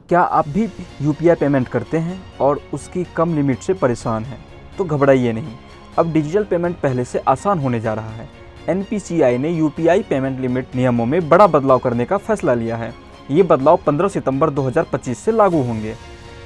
क्या आप भी यूपीआई पेमेंट करते हैं और उसकी कम लिमिट से परेशान हैं? तो घबराइए नहीं, अब डिजिटल पेमेंट पहले से आसान होने जा रहा है। एनपीसीआई ने यूपीआई पेमेंट लिमिट नियमों में बड़ा बदलाव करने का फैसला लिया है। ये बदलाव 15 सितंबर 2025 से लागू होंगे।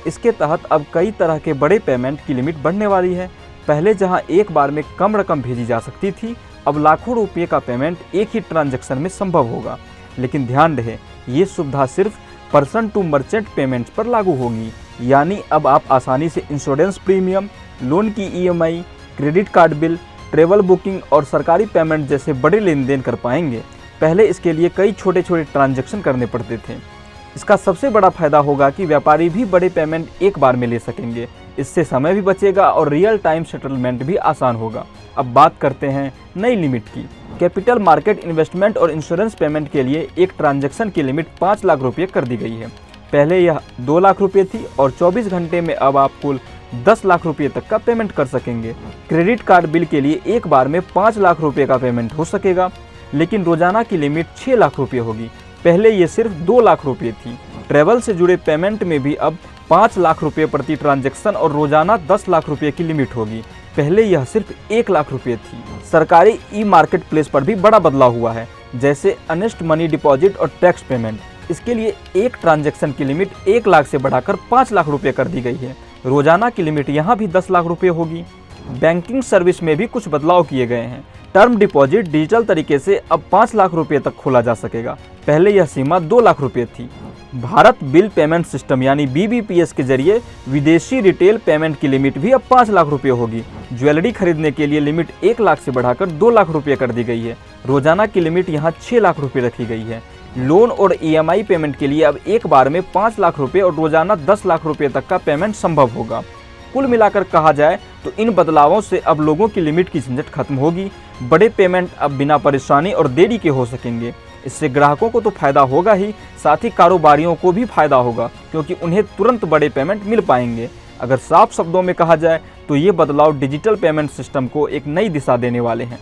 इसके तहत अब कई तरह के बड़े पेमेंट की लिमिट बढ़ने वाली है। पहले जहां एक बार में कम रकम भेजी जा सकती थी, अब लाखों रुपये का पेमेंट एक ही ट्रांजैक्शन में संभव होगा। लेकिन ध्यान रहे, ये सुविधा सिर्फ पर्सन टू मर्चेंट पेमेंट्स पर लागू होगी। यानी अब आप आसानी से इंश्योरेंस प्रीमियम, लोन की EMI, credit card bill, travel booking और सरकारी पेमेंट जैसे बड़े लेन देन कर पाएंगे। पहले इसके लिए कई छोटे छोटे ट्रांजैक्शन करने पड़ते थे। इसका सबसे बड़ा फायदा होगा कि व्यापारी भी बड़े पेमेंट एक बार में ले सकेंगे। इससे समय भी बचेगा और रियल टाइम सेटलमेंट भी आसान होगा। अब बात करते हैं नई लिमिट की। कैपिटल मार्केट इन्वेस्टमेंट और इंश्योरेंस पेमेंट के लिए एक ट्रांजैक्शन की लिमिट 5 लाख रुपये कर दी गई है। पहले यह 2 लाख रुपये थी और 24 घंटे में अब आप कुल 10 लाख रुपये तक का पेमेंट कर सकेंगे। क्रेडिट कार्ड बिल के लिए एक बार में 5 लाख रुपये का पेमेंट हो सकेगा, लेकिन रोजाना की लिमिट 6 लाख रुपये होगी। पहले ये सिर्फ 2 लाख रुपये थी। ट्रैवल से जुड़े पेमेंट में भी अब 5 लाख रुपये प्रति ट्रांजैक्शन और रोजाना 10 लाख रुपये की लिमिट होगी। पहले यह सिर्फ 1 लाख रुपये थी। सरकारी ई मार्केट प्लेस पर भी बड़ा बदलाव हुआ है, जैसे अर्नेस्ट मनी डिपॉजिट और टैक्स पेमेंट। इसके लिए एक ट्रांजैक्शन की लिमिट 1 लाख से बढ़ाकर 5 लाख रुपये कर दी गई है। रोजाना की लिमिट यहाँ भी 10 लाख रुपये होगी। बैंकिंग सर्विस में भी कुछ बदलाव किए गए हैं। टर्म डिपॉजिट डिजिटल तरीके से अब 5 लाख रुपये तक खोला जा सकेगा। पहले यह सीमा 2 लाख रुपये थी। भारत बिल पेमेंट सिस्टम यानी बीबीपीएस के जरिए विदेशी रिटेल पेमेंट की लिमिट भी अब 5 लाख रुपये होगी। ज्वेलरी खरीदने के लिए लिमिट 1 लाख से बढ़ाकर 2 लाख रुपये कर दी गई है। रोजाना की लिमिट यहाँ 6 लाख रुपये रखी गई है। लोन और ईएमआई पेमेंट के लिए अब एक बार में 5 लाख रुपये और रोजाना 10 लाख रुपये तक का पेमेंट संभव होगा। कुल मिलाकर कहा जाए तो इन बदलावों से अब लोगों की लिमिट की झंझट खत्म होगी। बड़े पेमेंट अब बिना परेशानी और देरी के हो सकेंगे। इससे ग्राहकों को तो फायदा होगा ही, साथ ही कारोबारियों को भी फायदा होगा, क्योंकि उन्हें तुरंत बड़े पेमेंट मिल पाएंगे। अगर साफ शब्दों में कहा जाए तो ये बदलाव डिजिटल पेमेंट सिस्टम को एक नई दिशा देने वाले हैं।